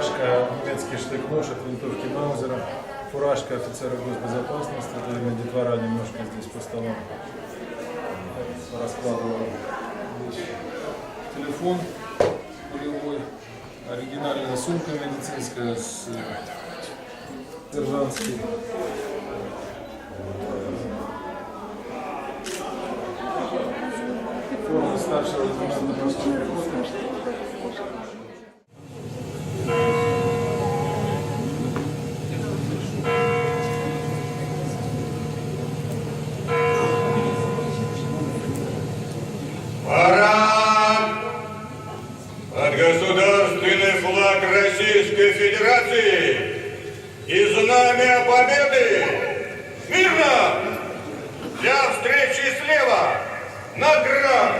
фуражка, немецкий штык-нож от винтовки Маузера, фуражка офицера госбезопасности, это детвора немножко здесь по столам раскладывала. Телефон полевой, оригинальная сумка медицинская с Держанской. Форма старшего лейтенанта морской пехоты. Российской Федерации и Знамя Победы! Мирно! Для встречи слева! Наград!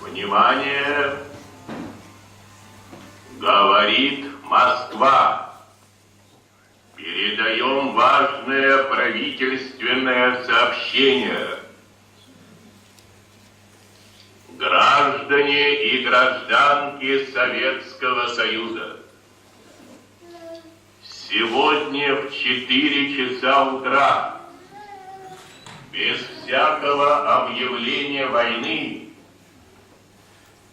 Внимание! Говорит Москва. Передаем важное правительственное сообщение. Граждане и гражданки Советского Союза, сегодня в 4 часа утра, без всякого объявления войны,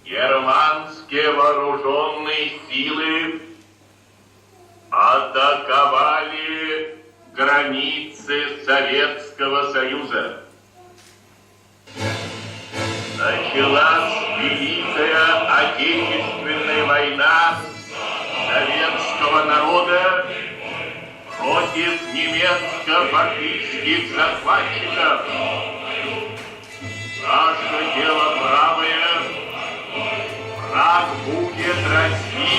германские вооруженные силы атаковали границы Советского Союза. Началась Великая Отечественная война советского народа против немецко-фашистских захватчиков. Наше дело правое, враг будет расти,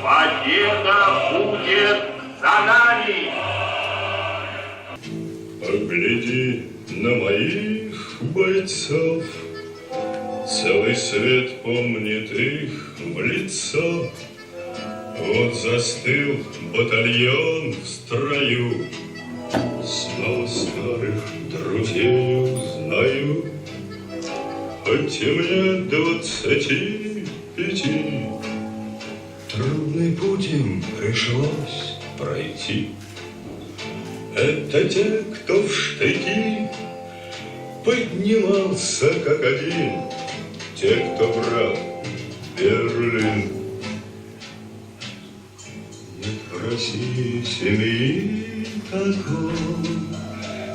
победа будет за нами. Погляди на моих бойцов, целый свет помнит их в лицо. Вот застыл батальон в строю, снова старых друзей узнаю. Хоть и мне 25, трудный путь им пришлось пройти. Это те, кто в штыки поднимался как один, те, кто брал Берлин. Нет в России семьи такой,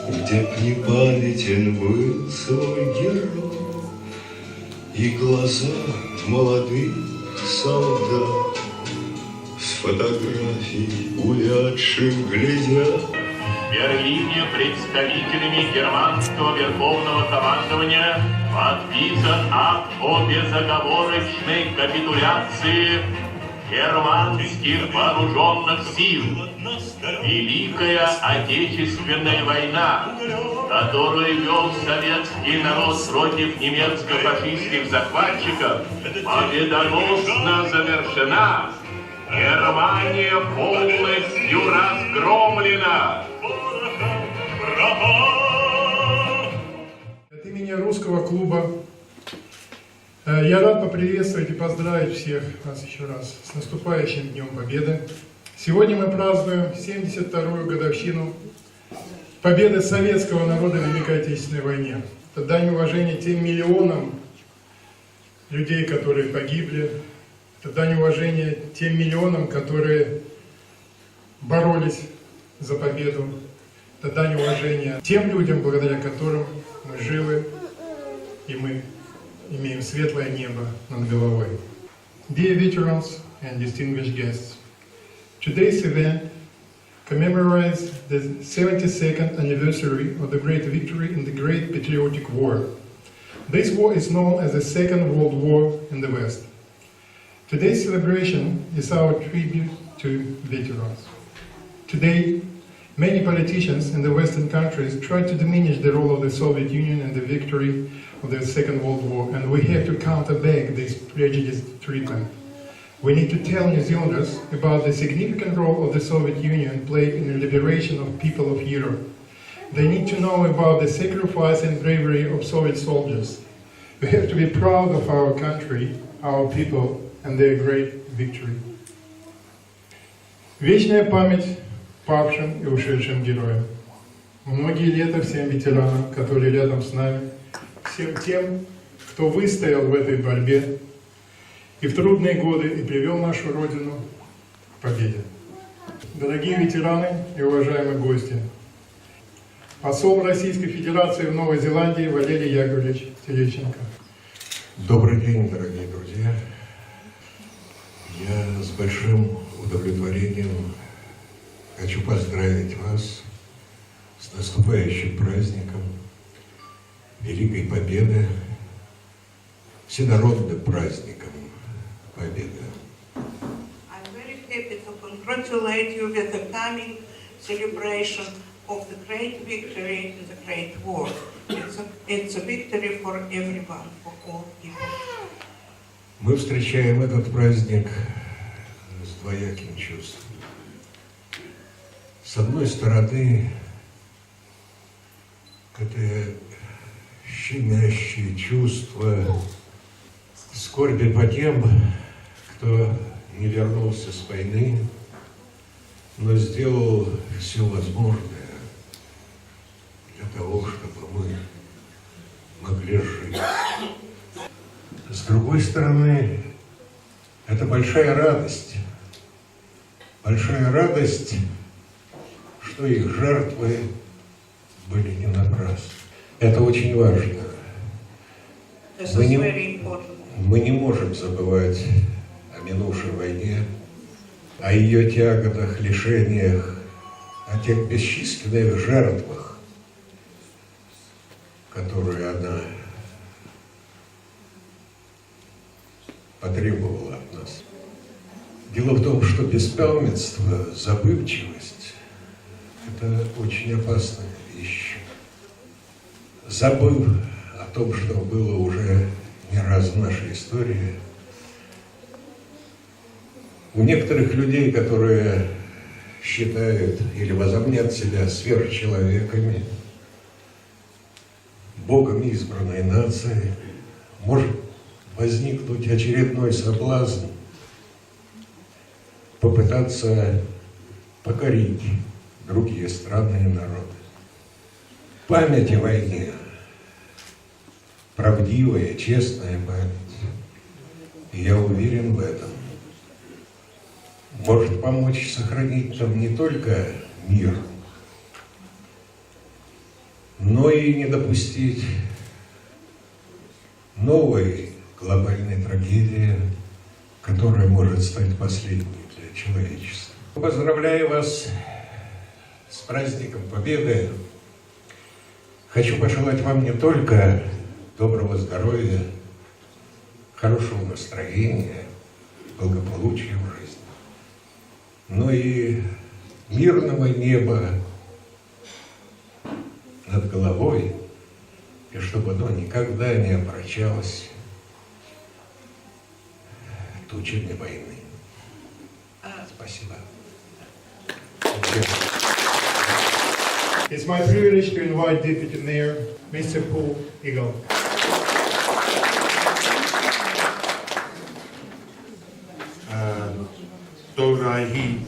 где б не памятен был свой герой. И глаза молодых солдат с фотографий увядших глядят. В Берлине представителями германского верховного командования подписан акт о безоговорочной капитуляции германских вооруженных сил. Великая Отечественная война, которую вел советский народ против немецко-фашистских захватчиков, победоносно завершена. Германия полностью разгромлена. От имени Русского клуба Я рад поприветствовать и поздравить всех вас еще раз с наступающим Днем Победы. Сегодня мы празднуем 72-ю годовщину победы советского народа в Великой Отечественной войне. Это дань уважения тем миллионам людей, которые погибли. Это дань уважения тем миллионам, которые боролись за победу. Это дань уважения тем людям, благодаря которым мы живы и мы имеем светлое небо над головой. Dear veterans and distinguished guests, today's event commemorates the 72nd anniversary of the great victory in the Great Patriotic War. This war is known as the Second World War in the West. Today's celebration is our tribute to veterans. Today, many politicians in the Western countries try to diminish the role of the Soviet Union in the victory of the Second World War, and we have to counterback this prejudiced treatment. We need to tell New Zealanders about the significant role of the Soviet Union played in the liberation of people of Europe. They need to know about the sacrifice and bravery of Soviet soldiers. We have to be proud of our country, our people, and their great victory. Вечная память павшим и ушедшим героям. Многие лета всем ветеранам, которые рядом с нами, всем тем, кто выстоял в этой борьбе и в трудные годы и привел нашу Родину к победе. Дорогие ветераны и уважаемые гости, посол Российской Федерации в Новой Зеландии Валерий Яковлевич Терещенко. Добрый день, дорогие друзья. Я с большим удовлетворением хочу поздравить вас с наступающим праздником Великой Победы, всенародным праздником Победы. I'm very happy to congratulate you with the coming celebration of the great victory in the Great War. It's a victory for everyone, for all people. Мы встречаем этот праздник с двояким чувством. С одной стороны, это щемящее чувство скорби по тем, кто не вернулся с войны, но сделал все возможное для того, чтобы мы могли жить. С другой стороны, это большая радость, что их жертвы были не напрасны. Это очень важно. Мы не можем забывать о минувшей войне, о ее тяготах, лишениях, о тех бесчисленных жертвах, которые она потребовала от нас. Дело в том, что беспамятство, забывчивость – это очень опасная вещь. Забыв о том, что было уже не раз в нашей истории, у некоторых людей, которые считают или возомнят себя сверхчеловеками, Богом избранной нации, может возникнуть очередной соблазн попытаться покорить другие страны и народы. Память о войне, правдивая, честная память, и я уверен в этом, может помочь сохранить нам не только мир, но и не допустить новой глобальной трагедии, которая может стать последней для человечества. Поздравляю вас с праздником Победы. Хочу пожелать вам не только доброго здоровья, хорошего настроения, благополучия в жизни, но и мирного неба над головой, и чтобы оно никогда не омрачалось тучами войны. Спасибо. It's my privilege to invite Deputy Mayor Mr. Paul Igl. Good afternoon,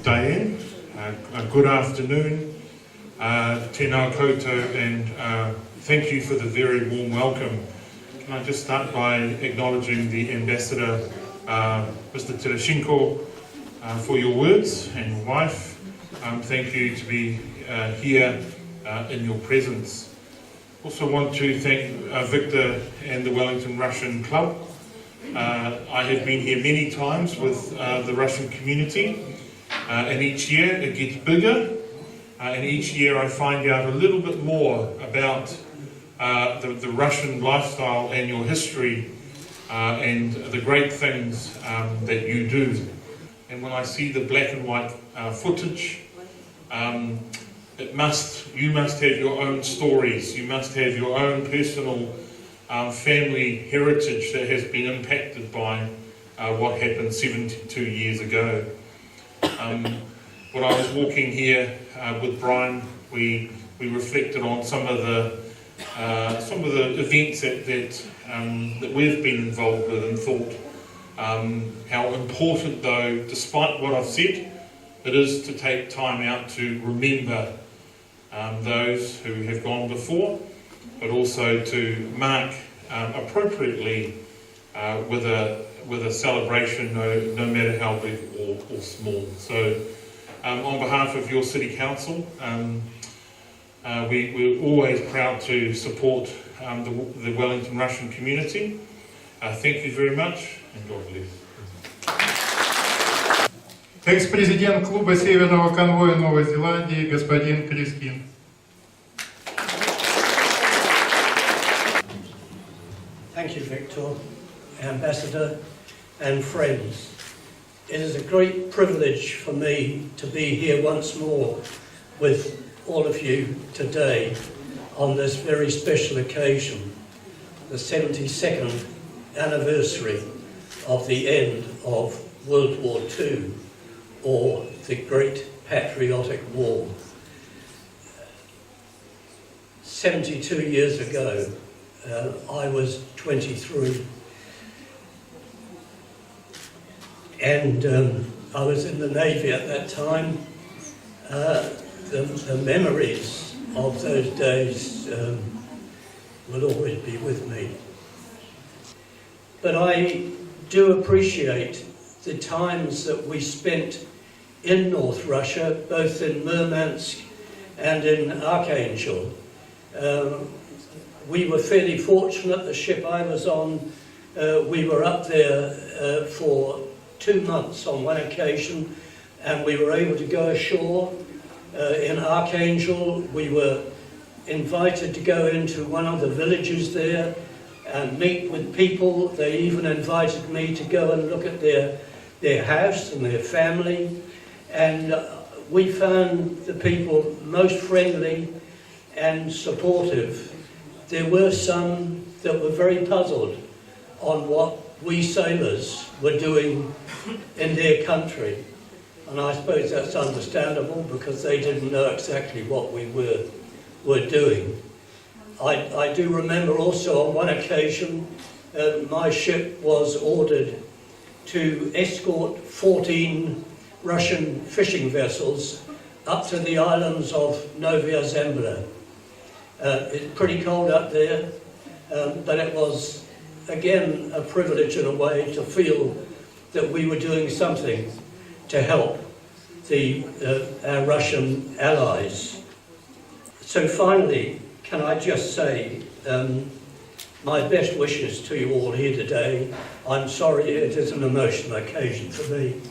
tēnā koutou, and thank you for the very warm welcome. Can I just start by acknowledging the Ambassador, Mr. Terashenko, for your words, and your wife. Thank you to be here in your presence. Also want to thank Victor and the Wellington Russian Club. I have been here many times with the Russian community, and each year it gets bigger, and each year I find out a little bit more about the Russian lifestyle and your history and the great things that you do. And when I see the black and white footage, you must have your own stories, you must have your own personal family heritage that has been impacted by what happened 72 years ago. When I was walking here with Brian, we reflected on some of the events that we've been involved with, and thought how important, though, despite what I've said, it is to take time out to remember those who have gone before, but also to mark appropriately with a celebration, no matter how big or small. So on behalf of your City Council, we're always proud to support the Wellington Russian community. Thank you very much, and God bless. Экс-президент клуба Северного Конвоя Новой Зеландии господин Крискин. Thank you, Victor, Ambassador, and friends. It is a great privilege for me to be here once more with all of you today on this very special occasion, the 72nd anniversary of the end of World War II, or the Great Patriotic War. 72 years ago, I was 23, and I was in the Navy at that time. The memories of those days will always be with me. But I do appreciate the times that we spent in North Russia, both in Murmansk and in Archangel. We were fairly fortunate. The ship I was on, we were up there for 2 months on one occasion, and we were able to go ashore in Archangel. We were invited to go into one of the villages there and meet with people. They even invited me to go and look at their house and their family, and we found the people most friendly and supportive. There were some that were very puzzled on what we sailors were doing in their country, and I suppose that's understandable because they didn't know exactly what we were doing. I do remember also on one occasion my ship was ordered to escort 14 Russian fishing vessels up to the islands of Novaya Zembla. It's pretty cold up there, but it was again a privilege in a way to feel that we were doing something to help our Russian allies. So finally, can I just say my best wishes to you all here today. I'm sorry, it is an emotional occasion for me.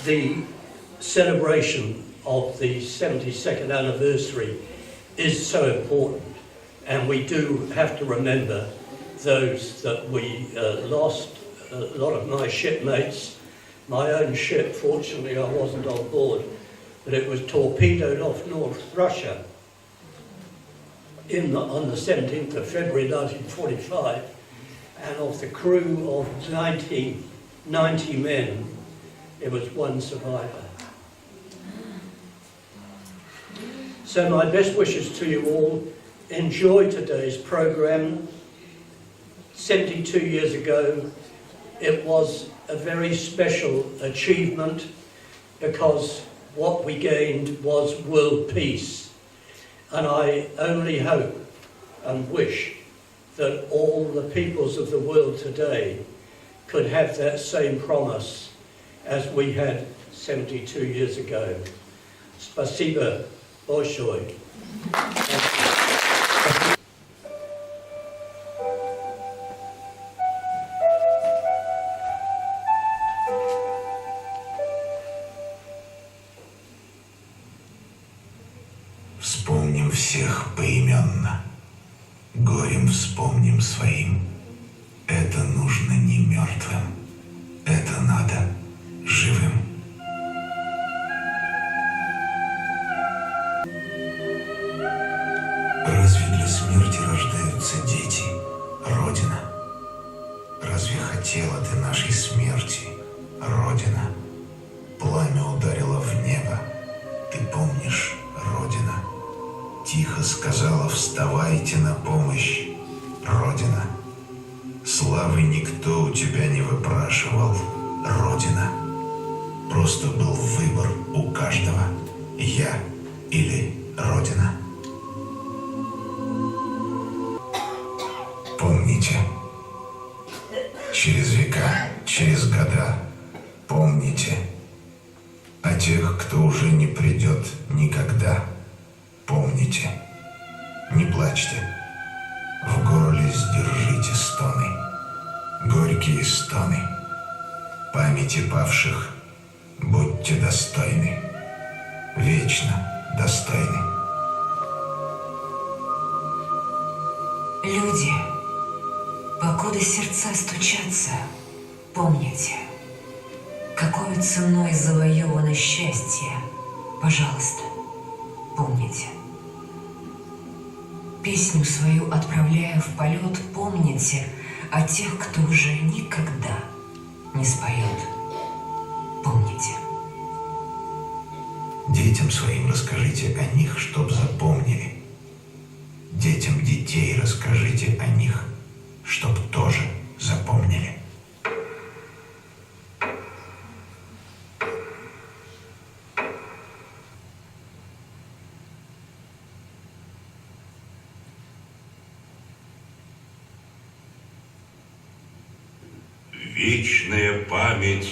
The celebration of the 72nd anniversary is so important, and we do have to remember those that we lost. A lot of my shipmates, my own ship, fortunately I wasn't on board, but it was torpedoed off North Russia on the 17th of February 1945, and of the crew of 90 men, it was one survivor. So my best wishes to you all. Enjoy today's program. 72 years ago, it was a very special achievement because what we gained was world peace. And I only hope and wish that all the peoples of the world today could have that same promise as we had 72 years ago. Спасибо большое. Вспомним всех поименно, горем вспомним своим. Это нужно не мертвым, это надо живым. Разве для смерти рождаются дети, Родина? Разве хотела ты нашей смерти, Родина? Пламя ударило в небо, ты помнишь, Родина? Тихо сказала: вставайте на помощь, Родина. Славы никто у тебя не выпрашивал, Родина. Просто был выбор у каждого: я или Родина. Помните, через века, через года, помните о тех, кто уже не придет никогда. Помните, не плачьте, в горле сдержите стоны, горькие стоны. Памяти павших будьте достойны, вечно достойны. Люди, покуда сердца стучатся, помните, какой ценой завоевано счастье, пожалуйста, помните. Песню свою отправляя в полет, помните о тех, кто уже никогда не споет. Помните. Детям своим расскажите о них, чтоб запомнили. Детям детей расскажите о них, чтоб тоже запомнили. Вечная память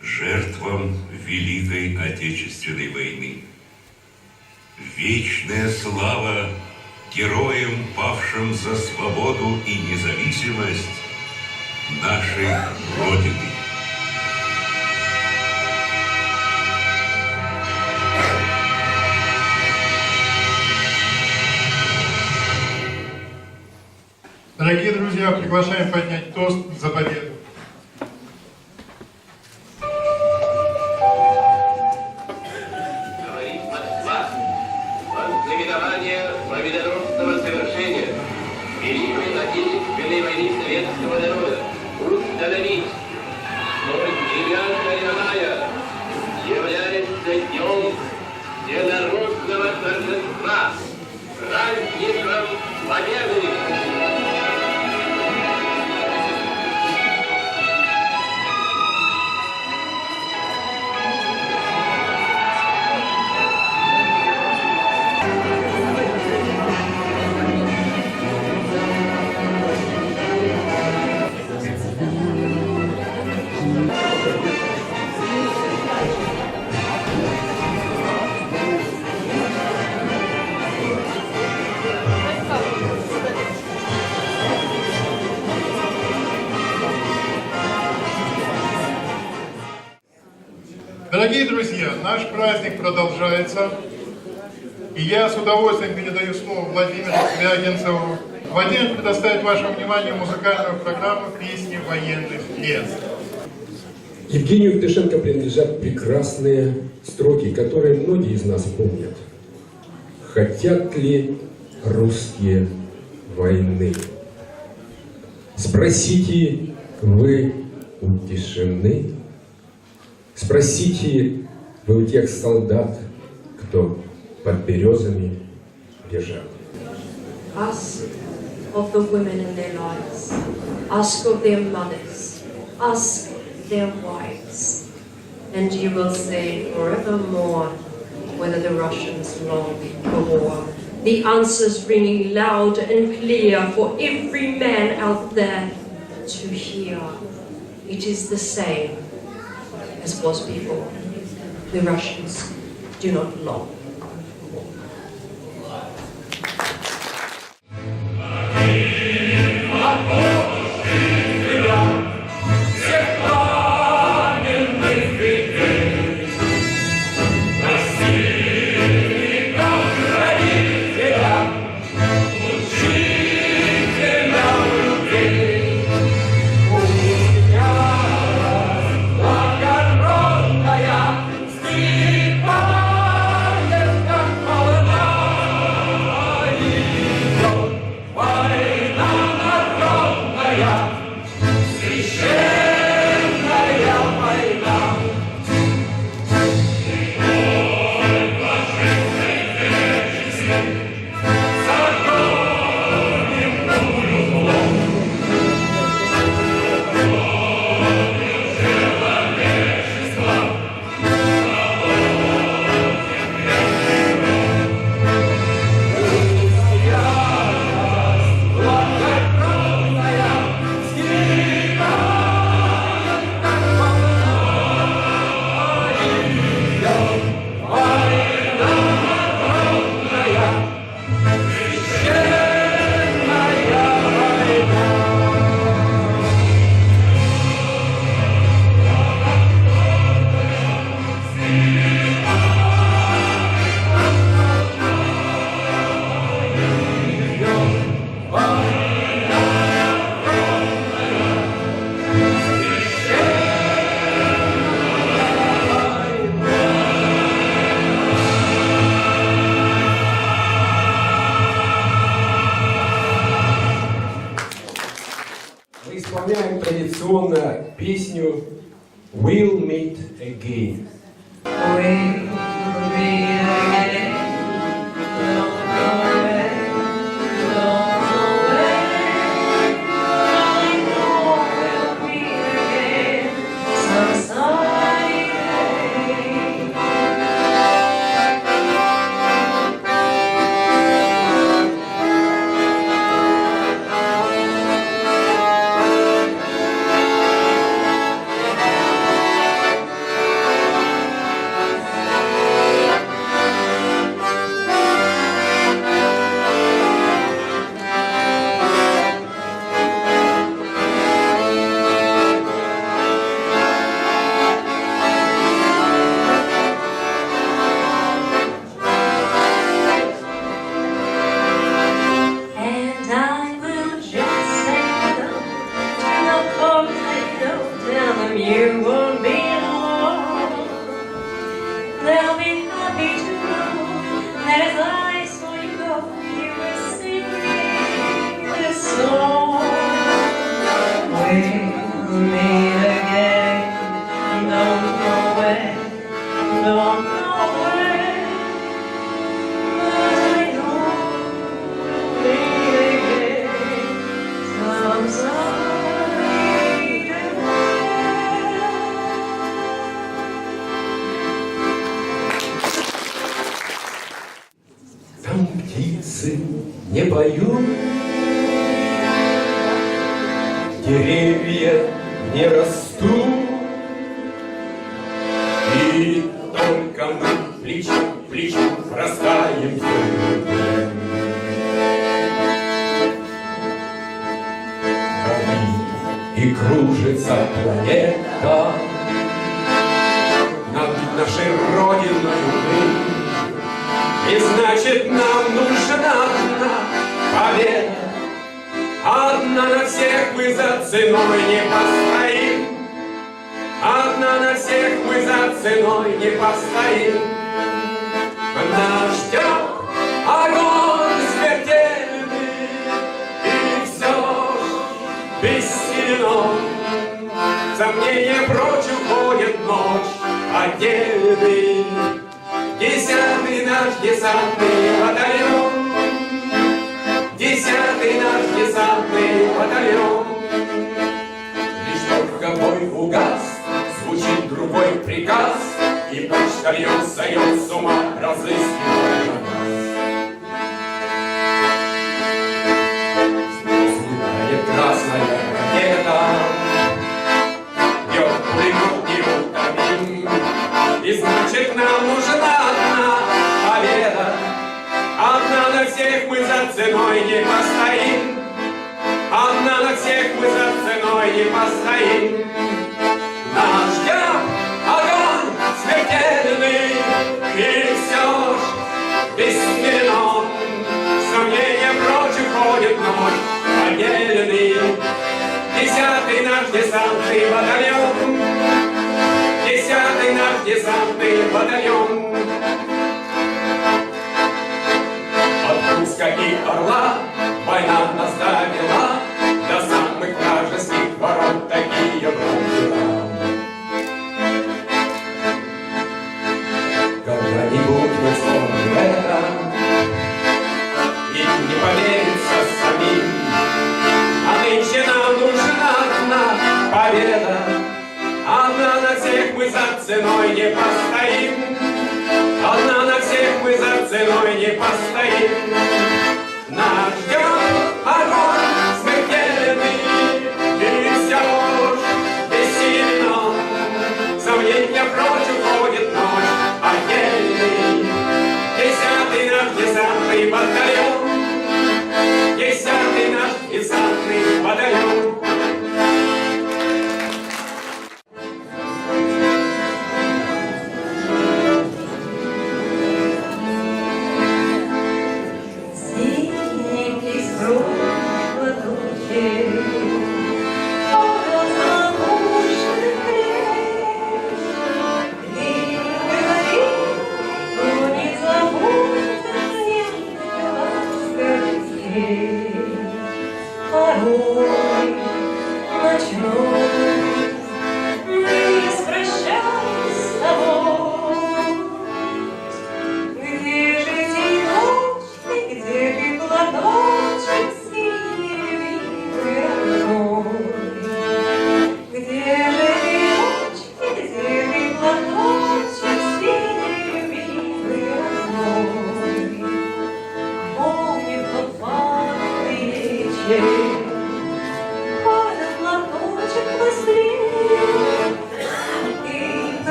жертвам Великой Отечественной войны. Вечная слава героям, павшим за свободу и независимость нашей Родины. Дорогие друзья, приглашаем поднять тост за победу. Знаменование победоносного совершения Великой Отечественной войны советского народа установить, что 9 мая является днем всенародного торжества, праздником Победы. Дорогие друзья, наш праздник продолжается, и я с удовольствием передаю слово Владимиру Звягинцеву. Владимир предоставит вашему вниманию музыкальную программу «Песни военных лет». Евгению Евтушенко принадлежат прекрасные строки, которые многие из нас помнят. «Хотят ли русские войны? Спросите вы у тишины, спросите вы у тех солдат, кто под березами лежат». Ask of the women in their lives, ask of their mothers, ask their wives. And you will say forevermore whether the Russians long for war. The answer's ringing loud and clear for every man out there to hear. It is the same as was before. The Russians do not long. Исполняем традиционно песню «We'll meet again». Там птицы не поют, деревья не растут, и только мы плечом к плечу растаем друг. И кружится планета над нашей родиной. И значит, нам нужна одна победа. Одна на всех мы за ценой не постоим. Одна на всех мы за ценой не постоим. Нас ждет огонь смертельный, и все бессилен. Сомнения прочь уходит ночь отдельный. Десятый наш десантный батальон, десятый наш десантный батальон. Лишь только бой угас, приказ, и почтальон сойдет с ума, разыскивая нас. Взлетает красная ракета, теплый год неутомим, и значит нам нужна одна победа. Одна на всех мы за ценой не постоим, одна на всех мы за ценой не постоим. Нас ждет огонь смертельный, и все ж бессмертен. Сомнения прочь уходит ночь отдельный. 10-й наш десантный батальон, 10-й наш десантный батальон. От Курска и Орла война нас довела до самых вражеских ворот, такие бронзера. Когда-нибудь мы вспомним это, и не поверится самим. А нынче нам нужна одна победа, одна на всех мы за ценой не постоим, одна на всех мы за ценой не постоим. Нас ждет огонь смертельный, и все ж бессильно. Сомнения прочь уходит ночь отдельный. 10-й наш десантный батальон, 10-й наш десантный батальон.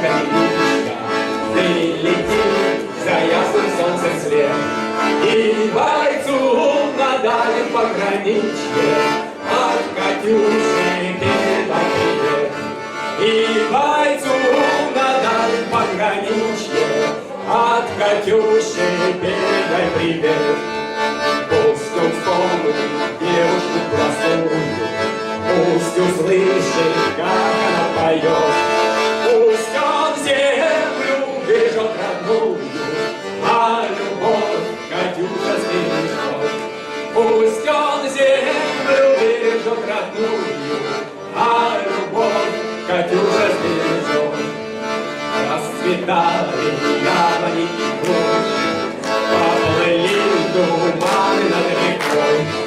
каменища, ты лети за ясным солнцем след. И бойцу надали пограничье, от Катюши передай привет. И бойцу надали пограничье, от Катюши передай привет. Пусть он вспомнит девушку простую, пусть услышит, как она поет. Пусть он землю бережет родную, а любовь Катюша сбережет. Пусть он землю бережет родную, а любовь Катюша сбережет. Расцветали яблони и груши, поплыли туманы над рекой.